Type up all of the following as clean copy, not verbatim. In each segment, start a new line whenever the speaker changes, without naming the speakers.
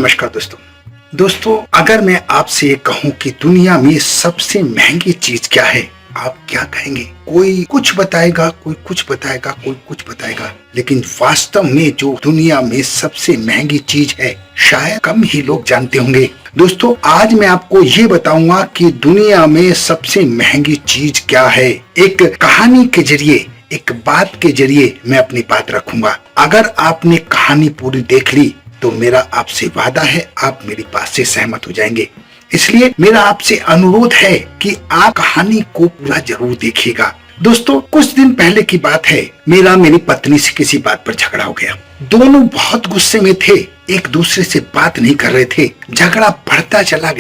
नमस्कार दोस्तों, अगर मैं आपसे ये कहूं कि दुनिया में सबसे महंगी चीज क्या है, आप क्या कहेंगे? कोई कुछ बताएगा, कोई कुछ बताएगा, कोई कुछ बताएगा, लेकिन वास्तव में जो दुनिया में सबसे महंगी चीज है, शायद कम ही लोग जानते होंगे। दोस्तों, आज मैं आपको ये बताऊंगा कि दुनिया में सबसे महंगी चीज क्या है। एक कहानी के जरिए, एक बात के जरिए मैं अपनी बात रखूंगा। अगर आपने कहानी पूरी देख ली तो मेरा आपसे वादा है, आप मेरी बात से सहमत हो जाएंगे। इसलिए मेरा आपसे अनुरोध है कि आप कहानी को पूरा जरूर देखिएगा। दोस्तों, कुछ दिन पहले की बात है, मेरी पत्नी से किसी बात पर झगड़ा हो गया। दोनों बहुत गुस्से में थे, एक दूसरे से बात नहीं कर रहे थे। झगड़ा बढ़ता चला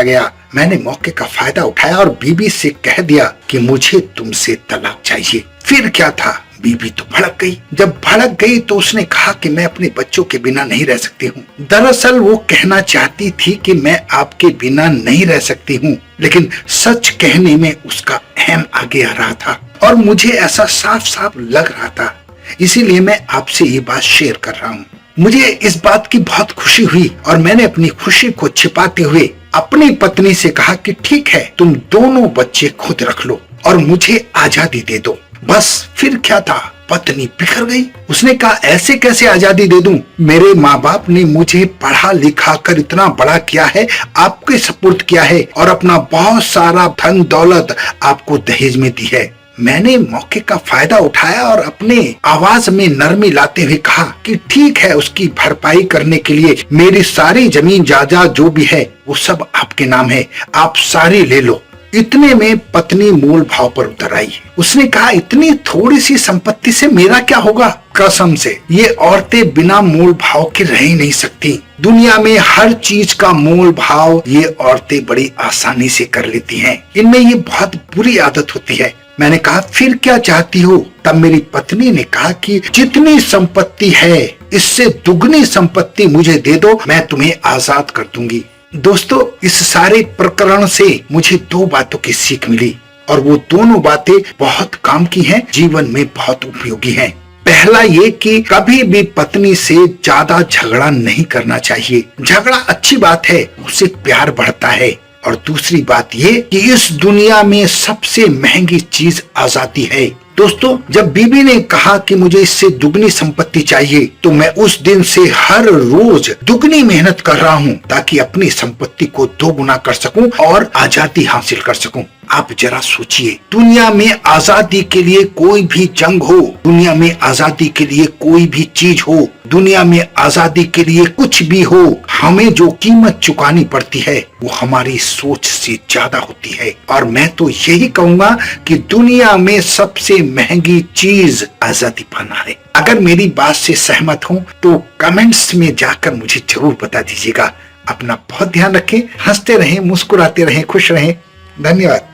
गया। मैंने मौके का फायदा उठाया और बीबी से कह दिया कि मुझे तुमसे तलाक चाहिए। फिर क्या था, बीबी तो भड़क गई। जब भड़क गई तो उसने कहा कि मैं अपने बच्चों के बिना नहीं रह सकती हूँ। दरअसल वो कहना चाहती थी कि मैं आपके बिना नहीं रह सकती हूँ, लेकिन सच कहने में उसका अहम आगे आ रहा था और मुझे ऐसा साफ साफ लग रहा था। इसीलिए मैं आपसे ये बात शेयर कर रहा हूँ। मुझे इस बात की बहुत खुशी हुई और मैंने अपनी खुशी को छिपाते हुए अपनी पत्नी से कहा कि ठीक है, तुम दोनों बच्चे खुद रख लो और मुझे आजादी दे दो। बस फिर क्या था, पत्नी बिखर गई। उसने कहा, ऐसे कैसे आजादी दे दूं? मेरे माँ बाप ने मुझे पढ़ा लिखा कर इतना बड़ा किया है, आपके सपुर्द किया है और अपना बहुत सारा धन दौलत आपको दहेज में दी है। मैंने मौके का फायदा उठाया और अपने आवाज में नरमी लाते हुए कहा कि ठीक है, उसकी भरपाई करने के लिए मेरी सारी जमीन जायदाद जो भी है वो सब आपके नाम है, आप सारी ले लो। इतने में पत्नी मूल भाव पर उतर आई। उसने कहा, इतनी थोड़ी सी संपत्ति से मेरा क्या होगा? कसम से ये औरतें बिना मूल भाव के रह ही नहीं सकती। दुनिया में हर चीज का मूल भाव ये औरतें बड़ी आसानी से कर लेती हैं। इनमें ये बहुत बुरी आदत होती है। मैंने कहा, फिर क्या चाहती हो? तब मेरी पत्नी ने कहा कि जितनी संपत्ति है इससे दुगनी संपत्ति मुझे दे दो, मैं तुम्हें आजाद कर दूंगी। दोस्तों, इस सारे प्रकरण से मुझे दो बातों की सीख मिली और वो दोनों बातें बहुत काम की हैं, जीवन में बहुत उपयोगी हैं। पहला ये कि कभी भी पत्नी से ज्यादा झगड़ा नहीं करना चाहिए। झगड़ा अच्छी बात है, उससे प्यार बढ़ता है। और दूसरी बात ये कि इस दुनिया में सबसे महंगी चीज आजादी है। दोस्तों, जब बीबी ने कहा कि मुझे इससे दुगनी संपत्ति चाहिए, तो मैं उस दिन से हर रोज दुगनी मेहनत कर रहा हूँ ताकि अपनी संपत्ति को दोगुना कर सकूं और आजादी हासिल कर सकूं। आप जरा सोचिए, दुनिया में आजादी के लिए कोई भी जंग हो, दुनिया में आजादी के लिए कोई भी चीज हो, दुनिया में आजादी के लिए कुछ भी हो, हमें जो कीमत चुकानी पड़ती है वो हमारी सोच से ज्यादा होती है। और मैं तो यही कहूंगा कि दुनिया में सबसे महंगी चीज आजादी पाना है। अगर मेरी बात से सहमत हो तो कमेंट्स में जाकर मुझे जरूर बता दीजिएगा। अपना बहुत ध्यान रखें, हंसते रहें, मुस्कुराते रहें, खुश रहें। धन्यवाद।